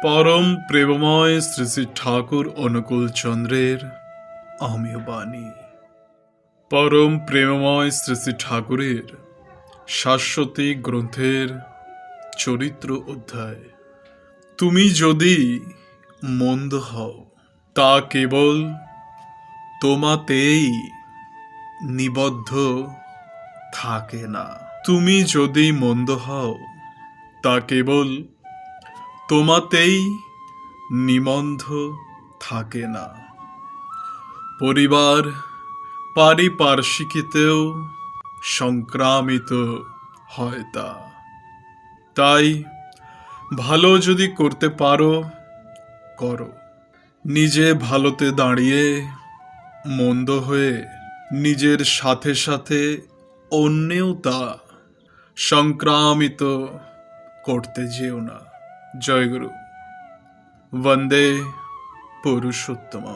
পরম প্রেমময় শ্রী শ্রী ঠাকুর অনুকূল চন্দ্রের অমীয় বাণী। পরম প্রেমময় শ্রী শ্রী ঠাকুরের শাশ্বতী গ্রন্থের চরিত্র অধ্যায়। তুমি যদি মন্দ হও, তা কেবল তোমাতেই নিবদ্ধ থাকে না। তুমি যদি মন্দ হও, তা কেবল তোমাতেই নিবদ্ধ থাকে না, পরিবার পারিপার্শ্বিকতেও সংক্রামিত হয় তা। তাই ভালো যদি করতে পারো, করো। নিজে ভালোতে দাঁড়িয়ে মন্দ হয়ে নিজের সাথে সাথে অন্যেও তা সংক্রামিত করতে যেও না। জয় গুরু। বন্দে পুরুষোত্তম।